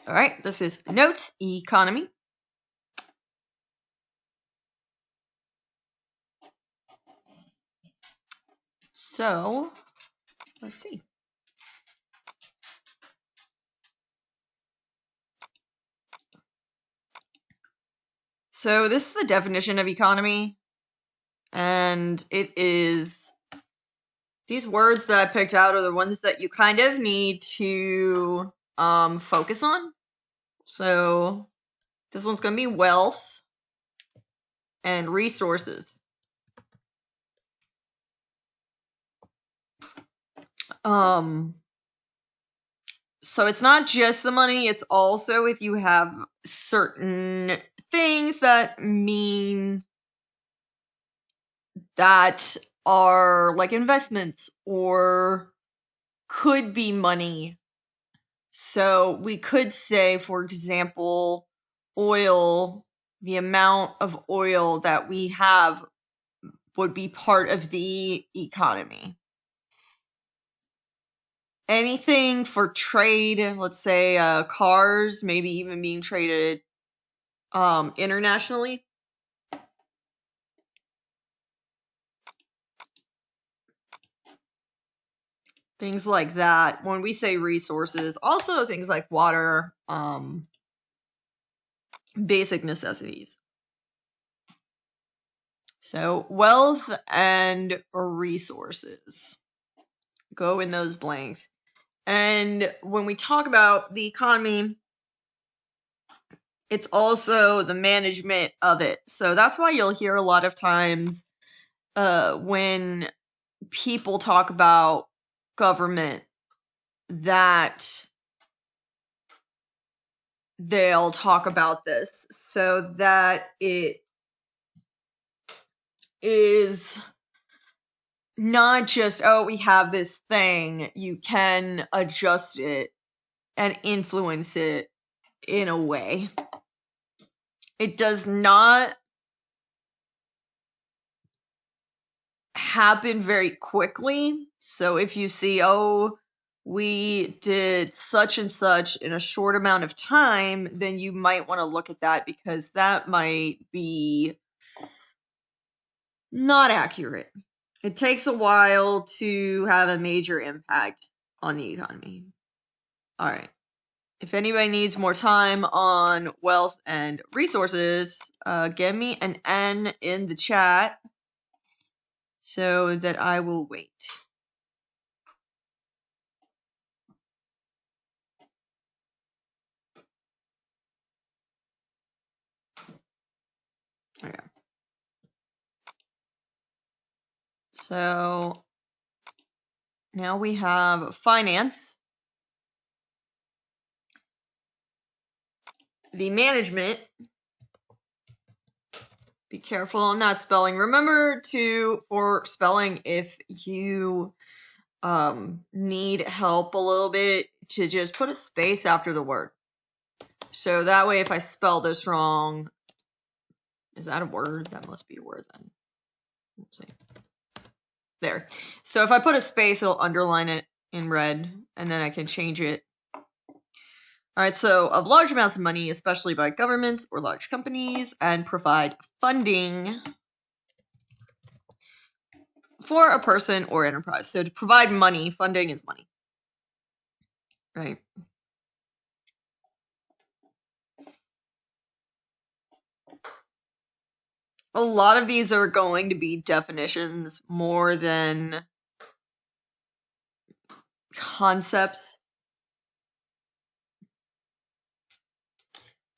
All right, this is Notes Economy. So, let's see. So this is the definition of economy, and it is, these words that I picked out are the ones that you kind of need to focus on. So this one's going to be wealth and resources. So it's not just the money, it's also if you have certain things that mean that are like investments or could be money. So we could say, for example, oil, the amount of oil that we have would be part of the economy. Anything for trade, let's say cars, maybe even being traded internationally. Things like that. When we say resources, also things like water, basic necessities. So wealth and resources go in those blanks. And when we talk about the economy, it's also the management of it. So that's why you'll hear a lot of times when people talk about government that they'll talk about this so that it is not just, oh, we have this thing, you can adjust it and influence it in a way. It does not happen very quickly. So if you see, oh, we did such and such in a short amount of time, then you might want to look at that because that might be not accurate. It takes a while to have a major impact on the economy. All right. If anybody needs more time on wealth and resources, give me an N in the chat so that I will wait. Okay. So now we have finance, the management. Be careful on that spelling. Remember for spelling, if you need help a little bit, to just put a space after the word. So that way, if I spell this wrong, is that a word? That must be a word then. Let's see. There. So if I put a space, it'll underline it in red, and then I can change it. All right, so of large amounts of money, especially by governments or large companies, and provide funding for a person or enterprise. So to provide money, funding is money, right? A lot of these are going to be definitions more than concepts.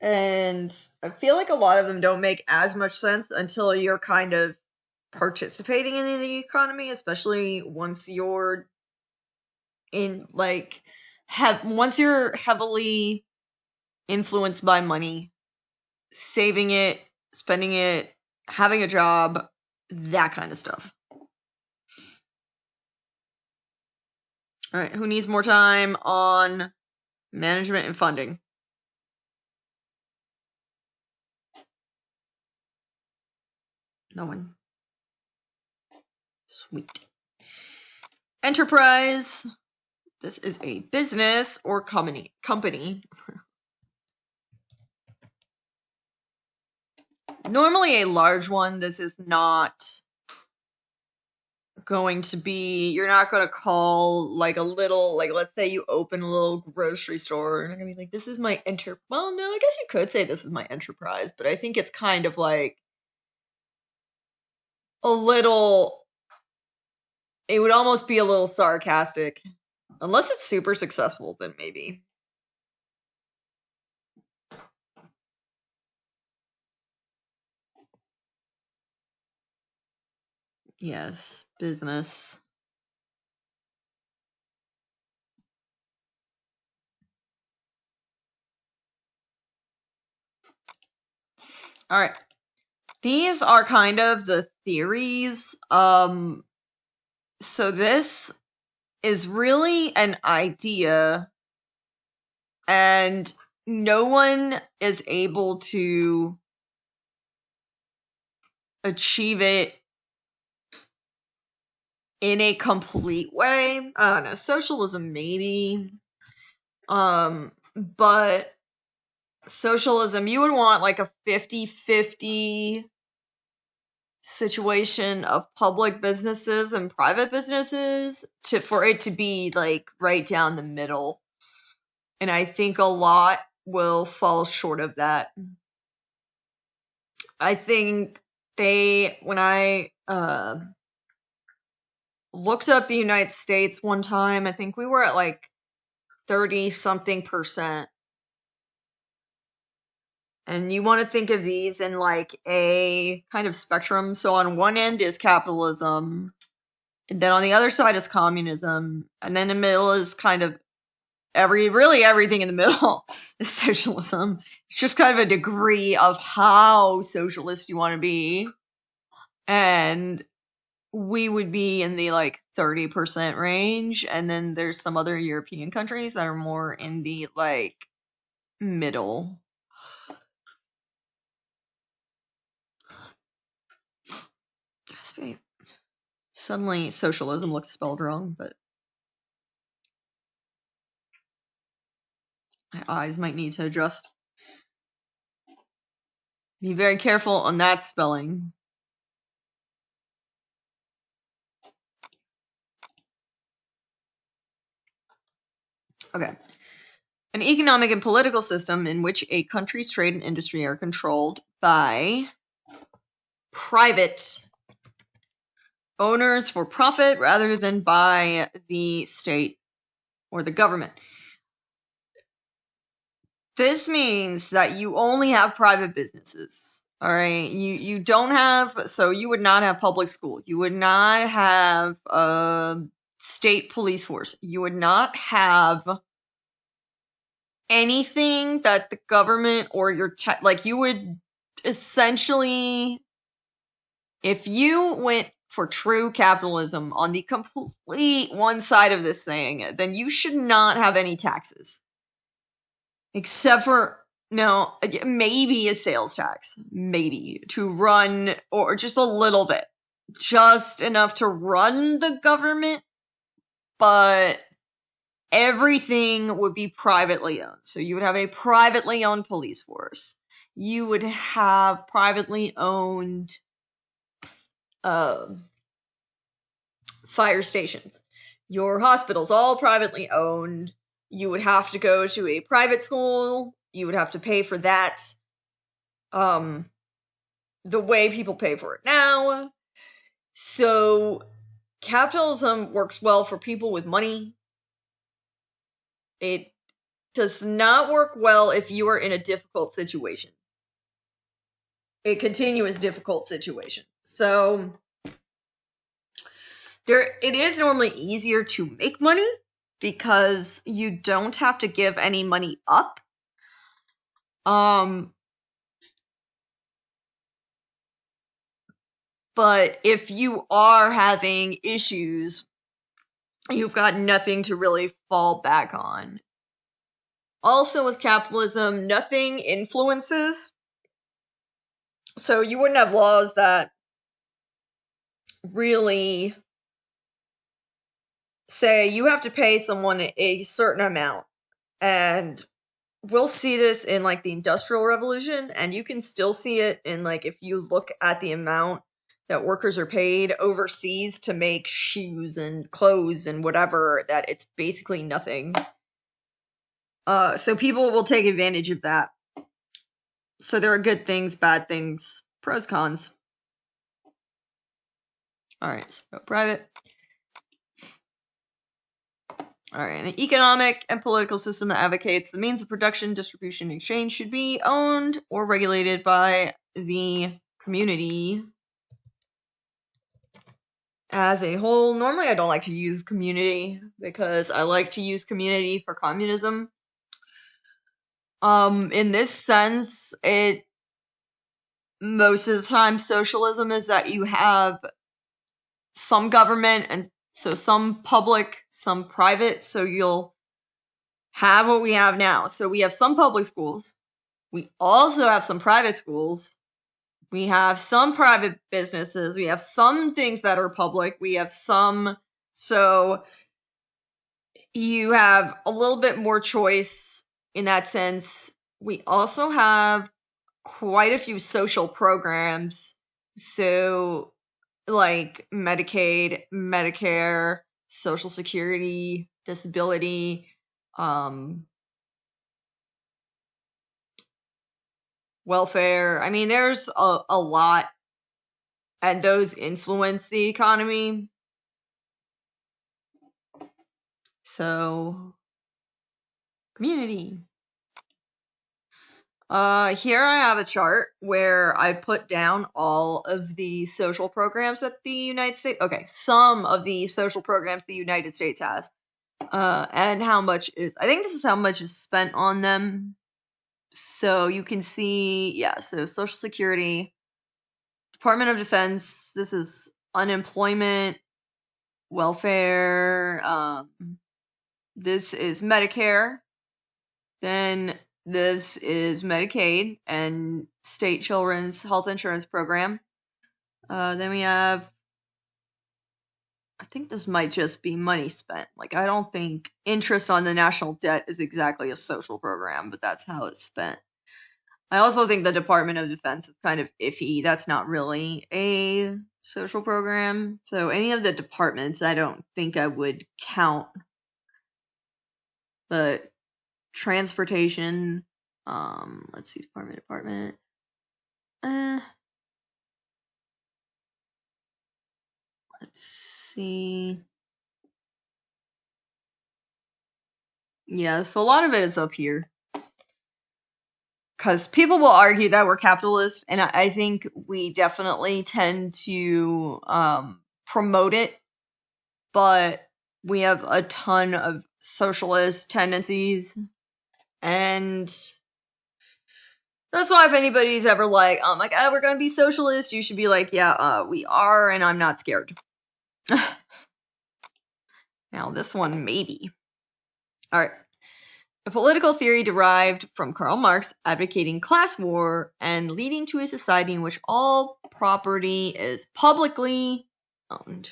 And I feel like a lot of them don't make as much sense until you're kind of participating in the economy, especially once you're in once you're heavily influenced by money, saving it, spending it, having a job, that kind of stuff. All right, who needs more time on management and funding? No one. Sweet. Enterprise. This is a business or company. normally a large one. This is not going to be, you're not going to call like a little, like let's say you open a little grocery store and you're going to be like, this is my well, no, I guess you could say this is my enterprise, but I think it's kind of like a little, it would almost be a little sarcastic. Unless it's super successful, then maybe. Yes, business. All right. These are kind of the theories. So this is really an idea, and no one is able to achieve it in a complete way. I don't know, socialism maybe. But socialism, you would want like a 50-50 situation of public businesses and private businesses for it to be like right down the middle. And I think a lot will fall short of that. I think when I looked up the United States one time, I think we were at like 30 something percent. And you want to think of these in like a kind of spectrum. So on one end is capitalism, and then on the other side is communism, and then in the middle is kind of everything in the middle is socialism. It's just kind of a degree of how socialist you want to be. And we would be in the like 30% range, and then there's some other European countries that are more in the like middle. Suddenly socialism looks spelled wrong, but my eyes might need to adjust. Be very careful on that spelling. Okay. An economic and political system in which a country's trade and industry are controlled by private owners for profit rather than by the state or the government. This means that you only have private businesses. All right. You don't have, so you would not have public school. You would not have a state police force. You would not have anything that the government or your like you would essentially, if you went for true capitalism on the complete one side of this thing, then you should not have any taxes. Except for, no, maybe a sales tax. Maybe. To run, or just a little bit. Just enough to run the government, but everything would be privately owned. So you would have a privately owned police force. You would have privately owned fire stations. Your hospitals, all privately owned. You would have to go to a private school. You would have to pay for that the way people pay for it now. So capitalism works well for people with money. It does not work well if you are in a difficult situation. A continuous difficult situation. So it is normally easier to make money because you don't have to give any money up. But if you are having issues, you've got nothing to really fall back on. Also with capitalism, nothing influences. So you wouldn't have laws that really say you have to pay someone a certain amount, and we'll see this in like the Industrial Revolution, and you can still see it in like if you look at the amount that workers are paid overseas to make shoes and clothes and whatever, that it's basically nothing. So people will take advantage of that. So there are good things, bad things, pros, cons. All right, so private. All right, an economic and political system that advocates the means of production, distribution, and exchange should be owned or regulated by the community as a whole. Normally, I don't like to use community because I like to use community for communism. In this sense, most of the time socialism is that you have some government and so some public, some private. So you'll have what we have now. So we have some public schools. We also have some private schools. We have some private businesses. We have some things that are public. We have some. So you have a little bit more choice in that sense. We also have quite a few social programs. So, like Medicaid, Medicare, Social Security, disability, welfare. I mean, there's a lot, and those influence the economy. So, community. Here I have a chart where I put down all of the social programs that the United States, some of the social programs the United States has, and how much I think this is how much is spent on them. So you can see, so Social Security, Department of Defense, this is unemployment, welfare, this is Medicare, then this is Medicaid and state children's health insurance program. Then we have, I think this might just be money spent. Like, I don't think interest on the national debt is exactly a social program, but that's how it's spent. I also think the Department of Defense is kind of iffy. That's not really a social program. So any of the departments, I don't think I would count. But transportation, let's see, department. Let's see. Yeah, so a lot of it is up here. Because people will argue that we're capitalist, and I think we definitely tend to promote it, but we have a ton of socialist tendencies, and that's why if anybody's ever like, oh my god, we're gonna be socialist, you should be like, yeah, we are, and I'm not scared. Now this one, maybe. All right. A political theory derived from Karl Marx advocating class war and leading to a society in which all property is publicly owned.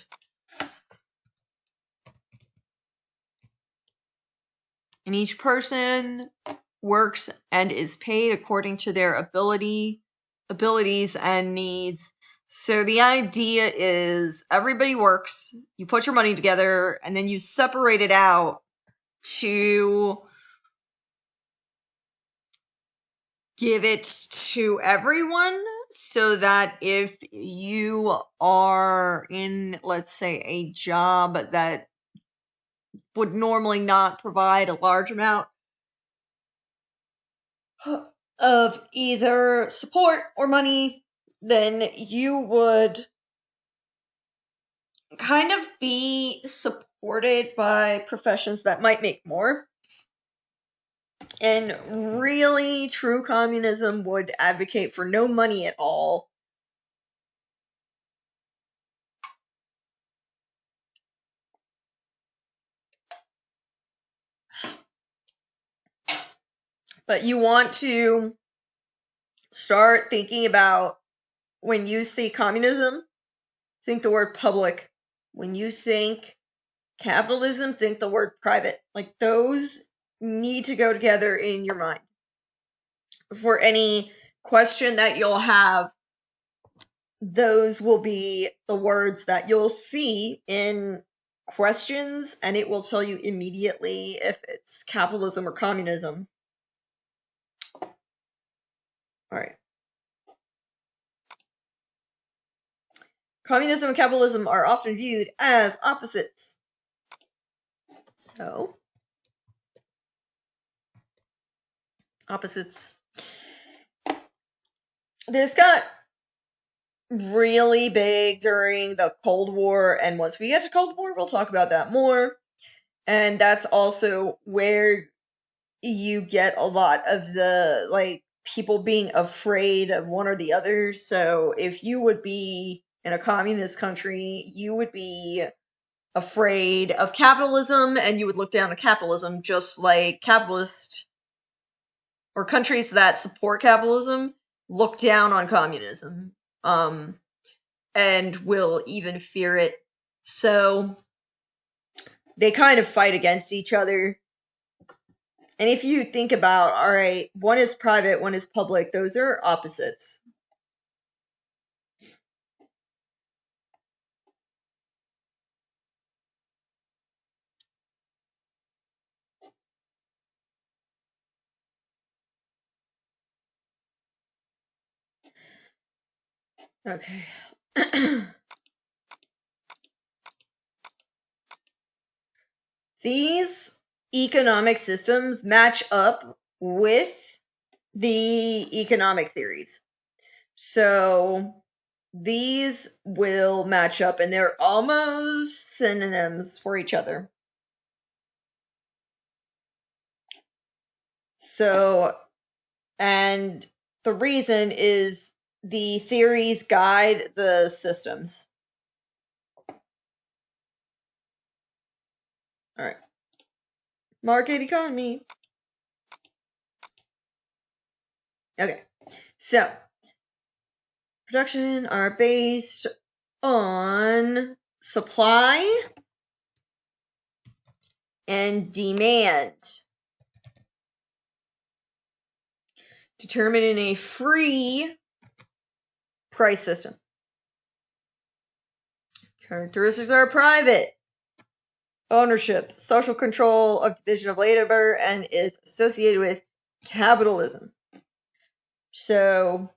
And each person works and is paid according to their abilities and needs. So the idea is everybody works, you put your money together, and then you separate it out to give it to everyone, so that if you are in, let's say, a job that would normally not provide a large amount of either support or money, then you would kind of be supported by professions that might make more. And really, true communism would advocate for no money at all. But you want to start thinking about, when you see communism, think the word public. When you think capitalism, think the word private. Like, those need to go together in your mind. For any question that you'll have, those will be the words that you'll see in questions, and it will tell you immediately if it's capitalism or communism. All right. Communism and capitalism are often viewed as opposites. So, opposites. This got really big during the Cold War, and once we get to Cold War, we'll talk about that more. And that's also where you get a lot of the, like, people being afraid of one or the other. So if you would be in a communist country, you would be afraid of capitalism, and you would look down to capitalism, just like capitalist or countries that support capitalism look down on communism, and will even fear it. So they kind of fight against each other. And if you think about, all right, one is private, one is public, those are opposites. Okay. These economic systems match up with the economic theories. So these will match up, and they're almost synonyms for each other. So, and the reason is the theories guide the systems. All right. Market economy. Okay. So, production are based on supply and demand, determined in a free price system. Characteristics are private ownership, social control of division of labor, and is associated with capitalism. So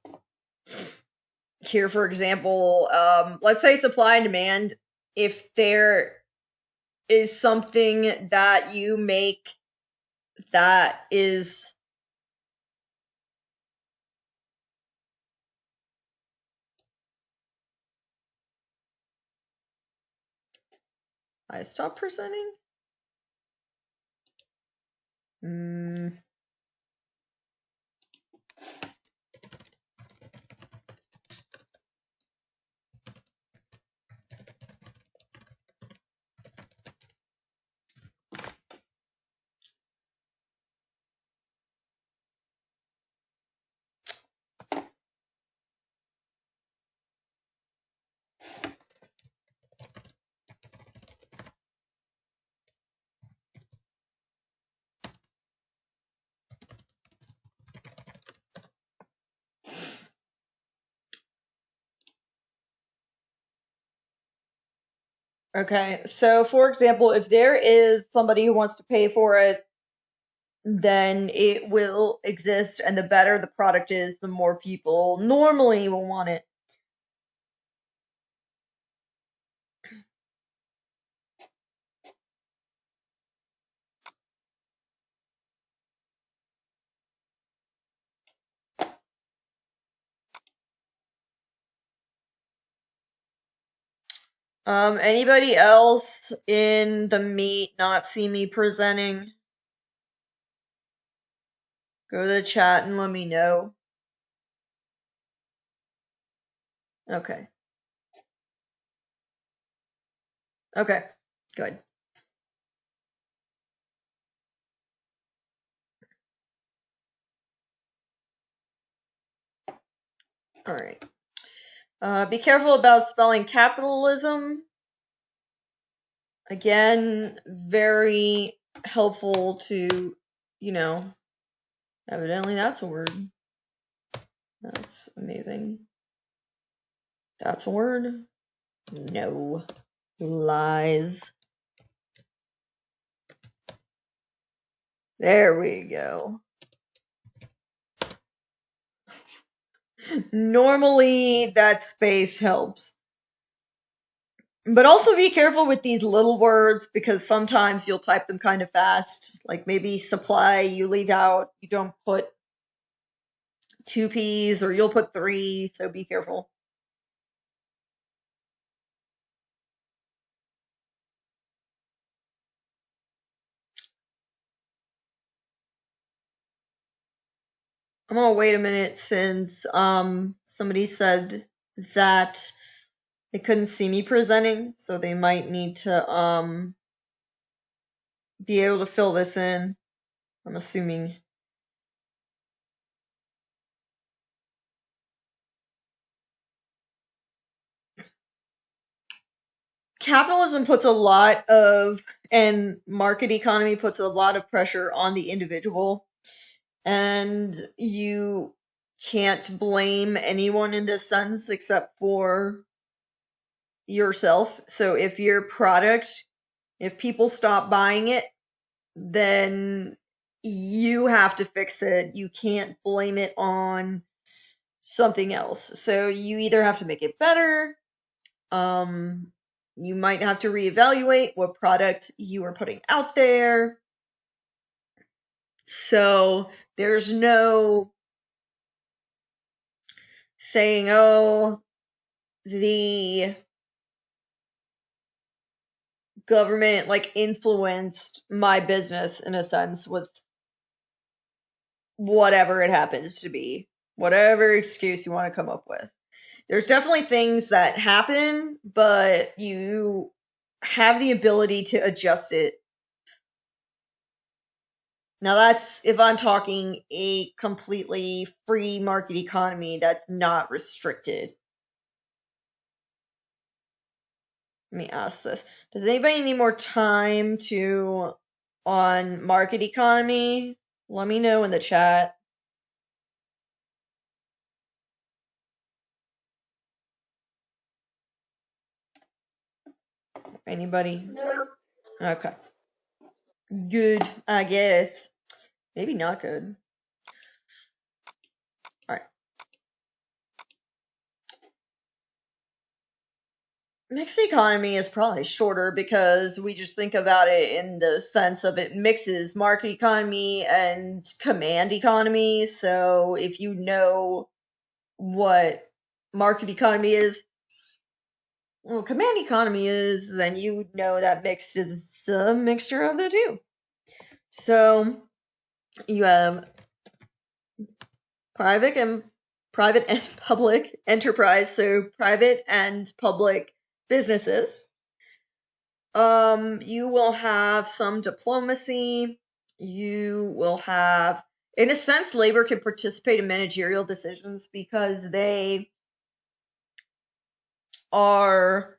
here, for example, let's say supply and demand. If there is something that you make that is I stop presenting? Okay, so for example, if there is somebody who wants to pay for it, then it will exist, and the better the product is, the more people normally will want it. Anybody else in the meet not see me presenting? Go to the chat and let me know. Okay. Okay, good. All right. Be careful about spelling capitalism. Again, very helpful to you know, evidently that's a word. That's amazing. That's a word? No. Lies. There we go. Normally that space helps. But also be careful with these little words because sometimes you'll type them kind of fast. Like maybe supply, you leave out, you don't put 2 P's or you'll put 3, so be careful. I'm gonna wait a minute since somebody said that they couldn't see me presenting, so they might need to be able to fill this in. I'm assuming. Capitalism puts a lot of, and market economy puts a lot of pressure on the individual, and you can't blame anyone in this sense except for yourself. So if your product, if people stop buying it, then you have to fix it. You can't blame it on something else. So you either have to make it better, you might have to reevaluate what product you are putting out there. So there's no saying, oh, the government like influenced my business in a sense with whatever it happens to be, whatever excuse you want to come up with. There's definitely things that happen, but you have the ability to adjust it. Now that's if I'm talking a completely free market economy that's not restricted. Let me ask this. Does anybody need more time to on market economy? Let me know in the chat. Anybody? No. Okay. Good, I guess. Maybe not good. Alright. Mixed economy is probably shorter because we just think about it in the sense of it mixes market economy and command economy. So if you know what market economy is, well, command economy is, then you know that mixed is a mixture of the two. So you have private and public enterprise, so private and public businesses. You will have some diplomacy. You will have, in a sense, labor can participate in managerial decisions because they are,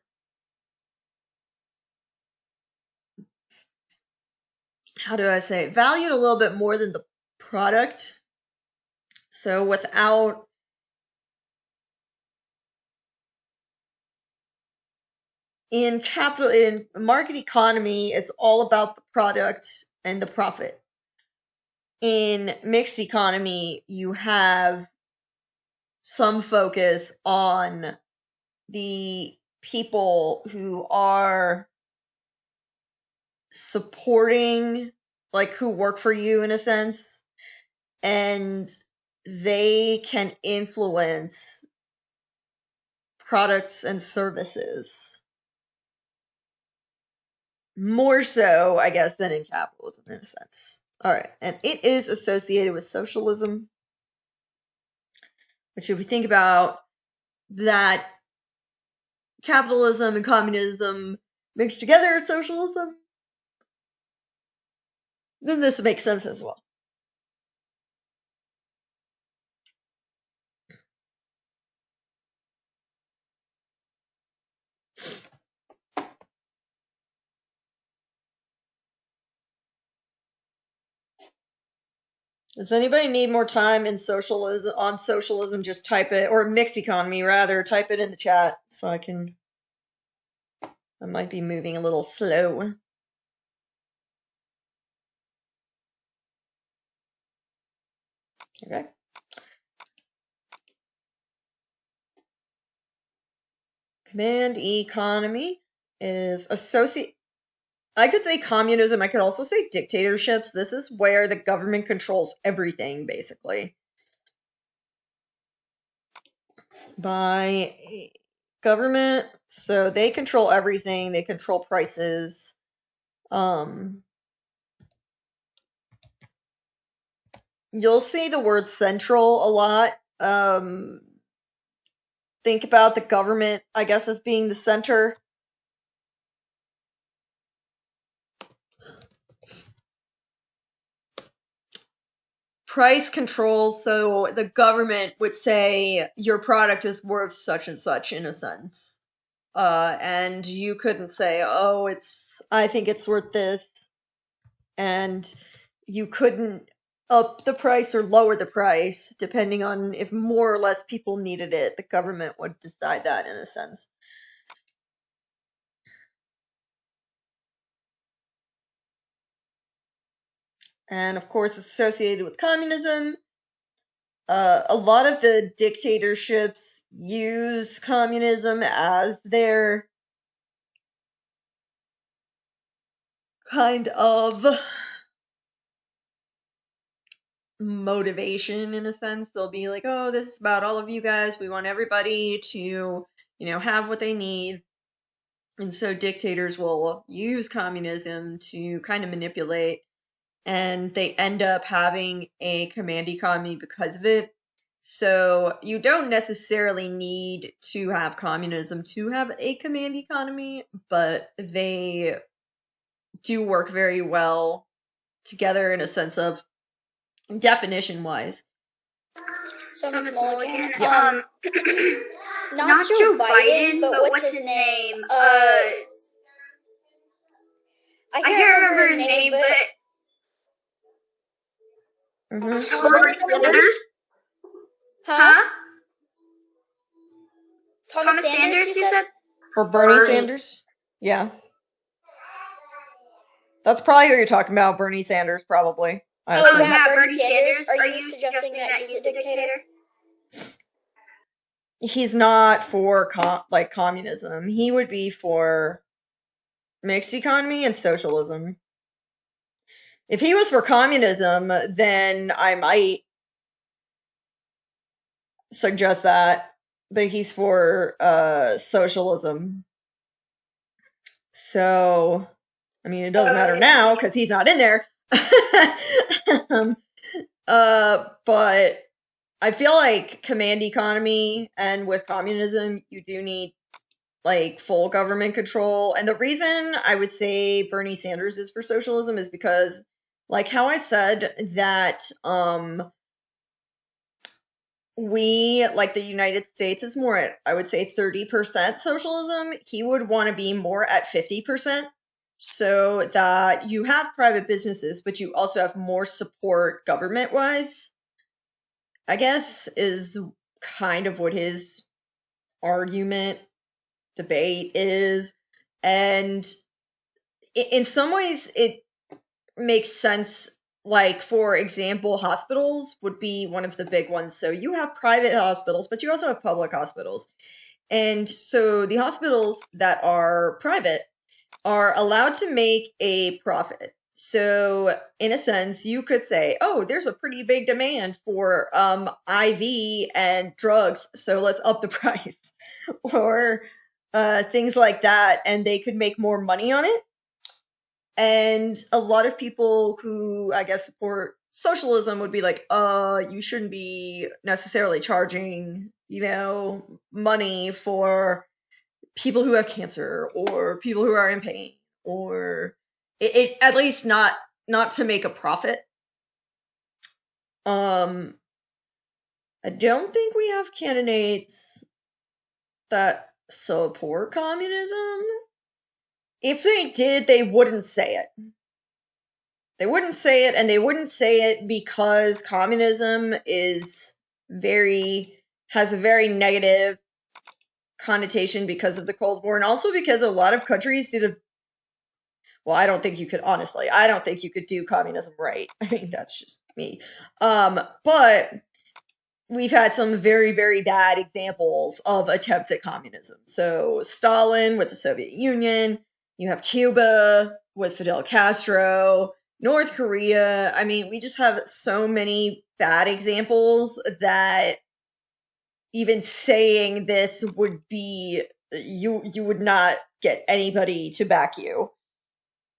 how do I say, valued a little bit more than the product. So without in market economy, it's all about the product and the profit. In mixed economy, you have some focus on the people who are supporting, like who work for you in a sense, and they can influence products and services more so, I guess, than in capitalism in a sense. All right, and it is associated with socialism, which if we think about that capitalism and communism mixed together as socialism, then this makes sense as well. Does anybody need more time in socialism on socialism? Just type it, or mixed economy rather. Type it in the chat so I can. I might be moving a little slow. Okay. Command economy is associate. I could say communism. I could also say dictatorships. This is where the government controls everything, basically. By government, so they control everything. They control prices. You'll see the word central a lot. Think about the government, I guess, as being the center. Price control, so the government would say your product is worth such and such in a sense. And you couldn't say, oh, I think it's worth this. And you couldn't up the price or lower the price depending on if more or less people needed it. The government would decide that in a sense. And of course, associated with communism. A lot of the dictatorships use communism as their kind of motivation in a sense. They'll be like, oh, this is about all of you guys. We want everybody to, have what they need. And so dictators will use communism to kind of manipulate, and they end up having a command economy because of it. So you don't necessarily need to have communism to have a command economy, but they do work very well together in a sense of definition-wise. So Miss Mulligan, not Joe Biden, but what's his name? I can't remember his name, but Thomas Sanders? Huh? Thomas Sanders, you said? For Bernie Sanders? Yeah. That's probably who you're talking about, Bernie Sanders, probably. Oh, yeah, Bernie Sanders? Are you suggesting that he's a dictator? He's not for communism. He would be for mixed economy and socialism. If he was for communism, then I might suggest that, but he's for socialism. So, I mean, it doesn't matter now because he's not in there. But I feel like command economy, and with communism, you do need full government control. And the reason I would say Bernie Sanders is for socialism is because, how I said that we, the United States, is more at, I would say, 30% socialism. He would want to be more at 50%, so that you have private businesses, but you also have more support government-wise, I guess, is kind of what his argument, debate is. And in some ways, it makes sense. For example, hospitals would be one of the big ones. So you have private hospitals, but you also have public hospitals. And so the hospitals that are private are allowed to make a profit. So in a sense, you could say, oh, there's a pretty big demand for IV and drugs, so let's up the price. Or things like that, and they could make more money on it. And a lot of people who, I guess, support socialism would be like, you shouldn't be necessarily charging, money for people who have cancer or people who are in pain, or it at least not to make a profit. I don't think we have candidates that support communism. If they did, they wouldn't say it. They wouldn't say it, and they wouldn't say it because communism has a very negative connotation because of the Cold War, and also because a lot of countries well, I don't think you could do communism right. I mean, that's just me. But we've had some very, very bad examples of attempts at communism. So Stalin with the Soviet Union, you have Cuba with Fidel Castro, North Korea. I mean, we just have so many bad examples that even saying this would be, you would not get anybody to back you.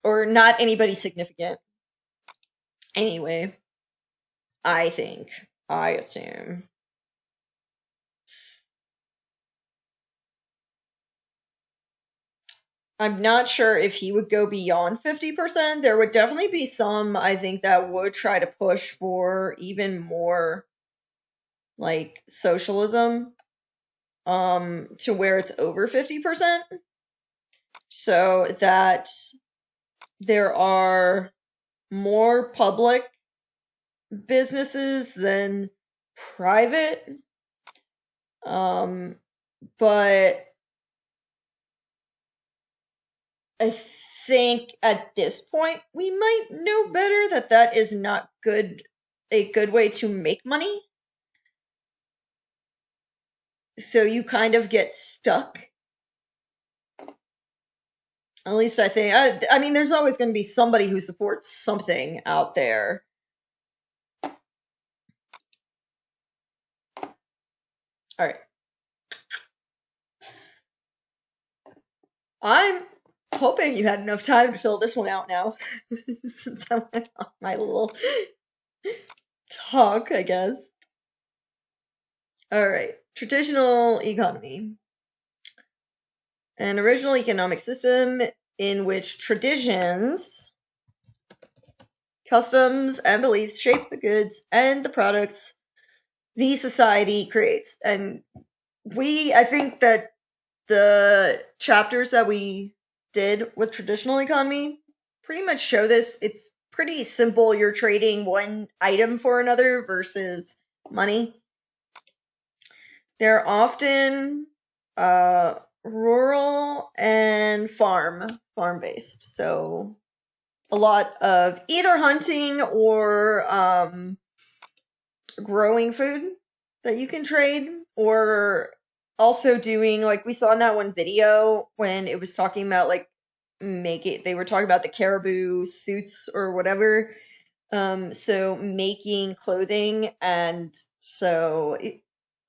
Or not anybody significant. Anyway, I assume. I'm not sure if he would go beyond 50%. There would definitely be some, I think, that would try to push for even more, like, socialism, to where it's over 50%. So that there are more public businesses than private. But I think at this point we might know better that is not a good way to make money. So you kind of get stuck. At least I think. I mean, there's always going to be somebody who supports something out there. All right. I'm hoping you had enough time to fill this one out now. Since I went on my little talk, I guess. All right. Traditional economy. An original economic system in which traditions, customs, and beliefs shape the goods and the products the society creates. And I think that the chapters that we did with traditional economy pretty much show this. It's pretty simple. You're trading one item for another versus money. They're often rural and farm based. So a lot of either hunting or growing food that you can trade, or also doing, like we saw in that one video when it was talking about like they were talking about the caribou suits or whatever. So making clothing, and so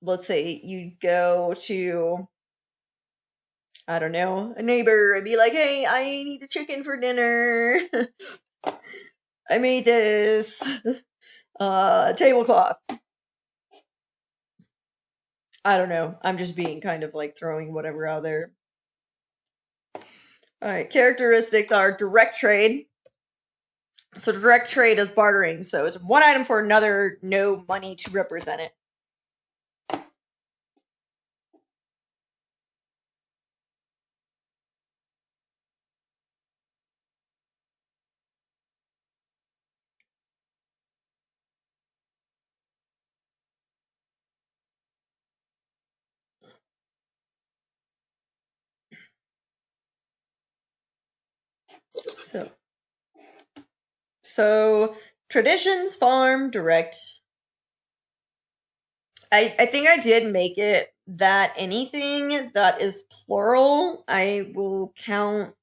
let's say you go to, I don't know, a neighbor and be like, hey, I need a chicken for dinner. I made this tablecloth. I don't know. I'm just being kind of like throwing whatever out there. Alright, characteristics are direct trade. So direct trade is bartering. So it's one item for another, no money to represent it. So traditions, farm, direct. I think I did make it that anything that is plural, I will count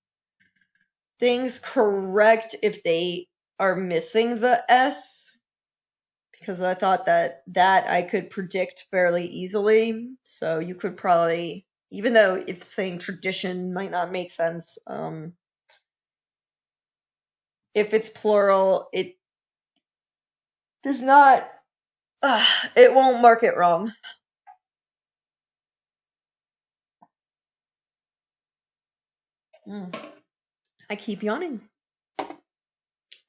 things correct if they are missing the S, because I thought that I could predict fairly easily. So you could probably, even though if saying tradition might not make sense, if it's plural, it does not, it won't mark it wrong. I keep yawning.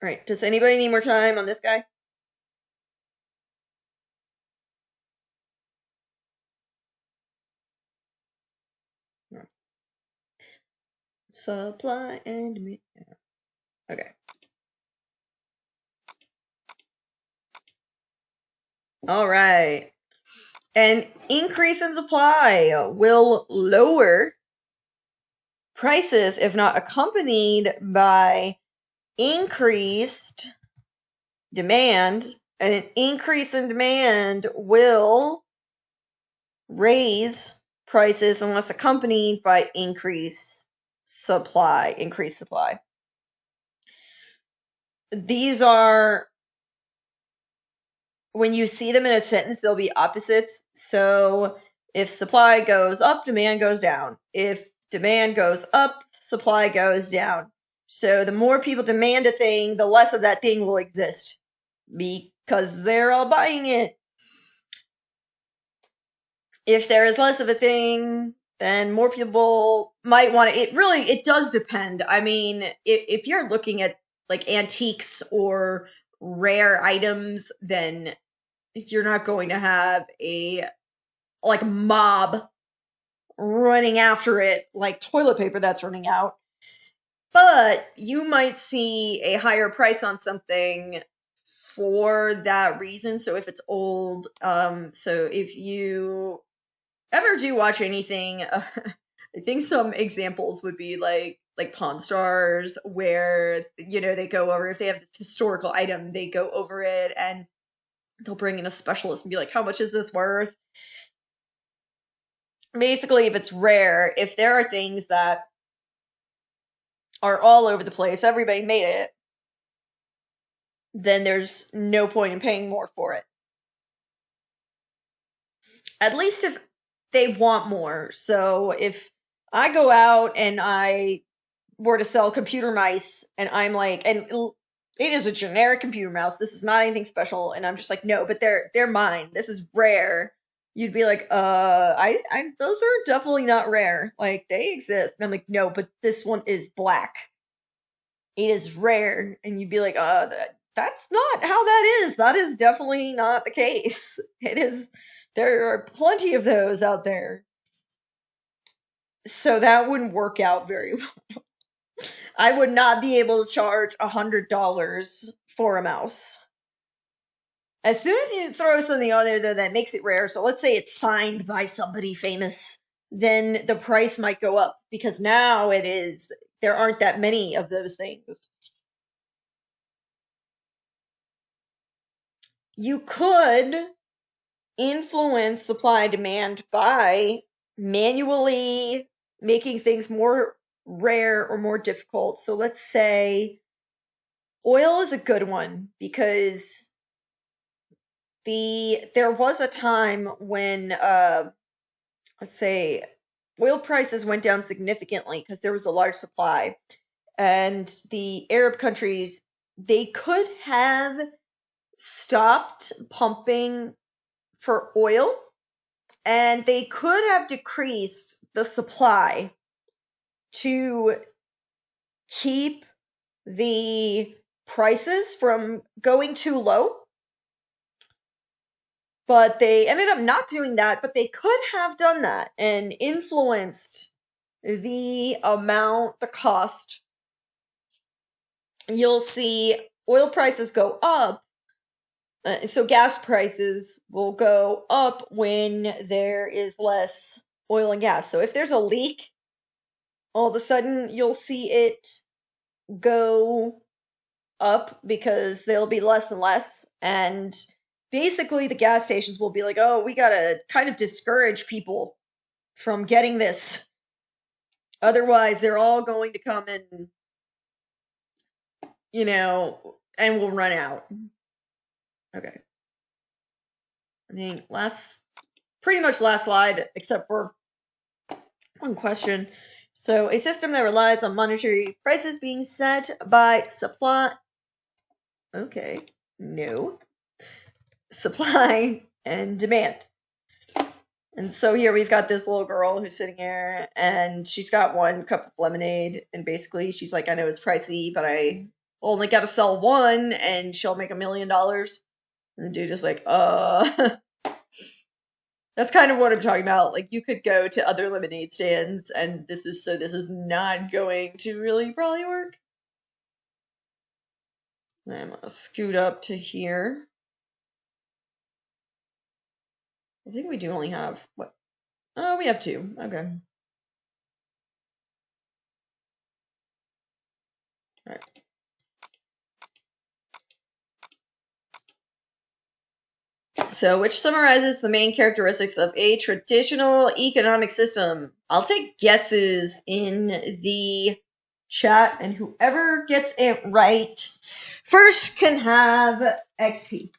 Alright, does anybody need more time on this guy? Supply and demand. Okay. All right. An increase in supply will lower prices if not accompanied by increased demand. And an increase in demand will raise prices unless accompanied by increased supply. These are, when you see them in a sentence, they'll be opposites. So if supply goes up, demand goes down. If demand goes up, supply goes down. So the more people demand a thing, the less of that thing will exist because they're all buying it. If there is less of a thing, then more people might want it. It does depend. I mean, if you're looking at like antiques or rare items, then you're not going to have a like mob running after it like toilet paper that's running out. But you might see a higher price on something for that reason. So if it's old, so if you ever do watch anything, I think some examples would be like Pawn Stars, where they go over, if they have this historical item, they go over it and they'll bring in a specialist and be like, how much is this worth? Basically, if it's rare, if there are things that are all over the place, everybody made it, then there's no point in paying more for it. At least if they want more. So if I go out and I were to sell computer mice and I'm like, and it is a generic computer mouse, this is not anything special, and I'm just like, no, but they're mine, this is rare, you'd be like, I those are definitely not rare, like they exist. And I'm like, no, but this one is black, it is rare. And you'd be like, that's not how that is definitely not the case. It is, there are plenty of those out there. So that wouldn't work out very well. I would not be able to charge $100 for a mouse. As soon as you throw something on there that makes it rare, so let's say it's signed by somebody famous, then the price might go up because now there aren't that many of those things. You could influence supply and demand by manually making things more rare or more difficult. So let's say oil is a good one because there was a time when let's say oil prices went down significantly because there was a large supply, and the Arab countries, they could have stopped pumping for oil and they could have decreased the supply to keep the prices from going too low. But they ended up not doing that, but they could have done that and influenced the amount, the cost. You'll see oil prices go up. So gas prices will go up when there is less oil and gas. So if there's a leak, all of a sudden you'll see it go up because there'll be less and less. And basically the gas stations will be like, oh, we gotta kind of discourage people from getting this. Otherwise, they're all going to come and, and we'll run out. Okay. I think pretty much last slide, except for one question. So, a system that relies on monetary prices being set by supply. Okay. No. Supply and demand. And so here we've got this little girl who's sitting here and she's got one cup of lemonade, and basically she's like, I know it's pricey, but I only got to sell one and she'll make $1 million. And the dude is like, That's kind of what I'm talking about. Like, you could go to other lemonade stands and this is not going to really probably work. I'm gonna scoot up to here. I think we do only have, what? Oh, we have 2. Okay. All right. So, which summarizes the main characteristics of a traditional economic system? I'll take guesses in the chat, and whoever gets it right first can have XP.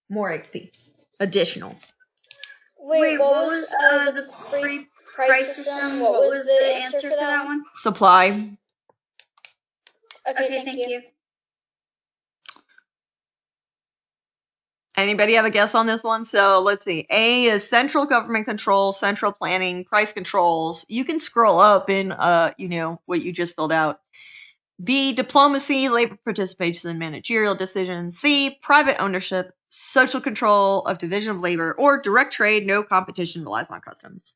More XP. Additional. Wait, what was the free price system? What was the answer for that one? Supply. Okay, thank you. Anybody have a guess on this one? So let's see. A is central government control, central planning, price controls. You can scroll up in what you just filled out. B, diplomacy, labor participation in managerial decisions. C, private ownership, social control of division of labor, or direct trade, no competition, relies on customs.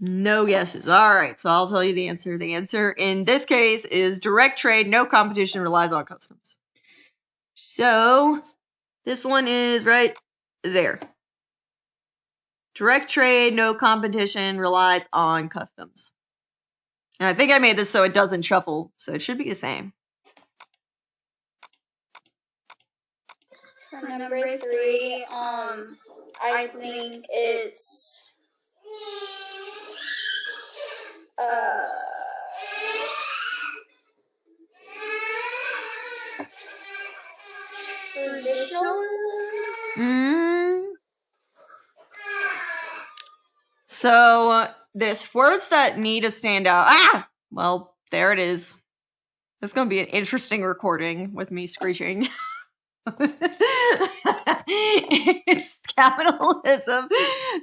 No guesses. All right, so I'll tell you the answer. The answer in this case is direct trade, no competition, relies on customs. So this one is right there. Direct trade, no competition, relies on customs. And I think I made this so it doesn't shuffle, so it should be the same. For number 3, I think it's traditionalism. So there's words that need to stand out. Well, there it is. It's going to be an interesting recording with me screeching. It's capitalism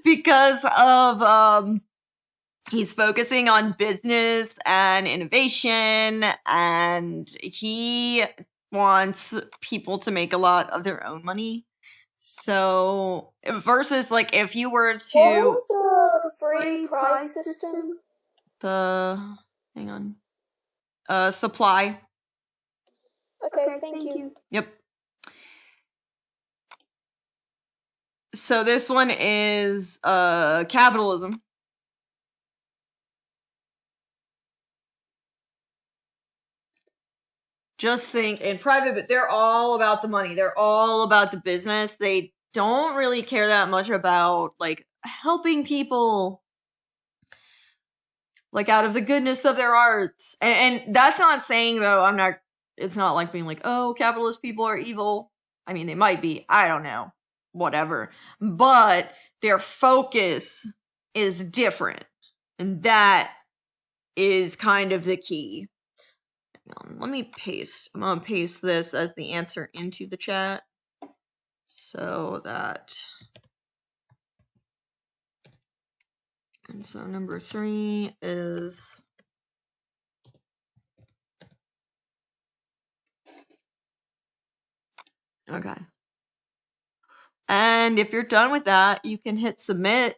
because of he's focusing on business and innovation, and he wants people to make a lot of their own money. So versus like if you were to what was the free price system? Supply. Okay, thank you. Yep. So this one is capitalism. Just think in private, but they're all about the money. They're all about the business. They don't really care that much about like helping people like out of the goodness of their hearts. And that's not saying though, it's not like being like, oh, capitalist people are evil. I mean, they might be. I don't know. Whatever. But their focus is different. And that is kind of the key. Let me paste. I'm going to paste this as the answer into the chat so that. And so number 3 is. Okay. And if you're done with that, you can hit submit.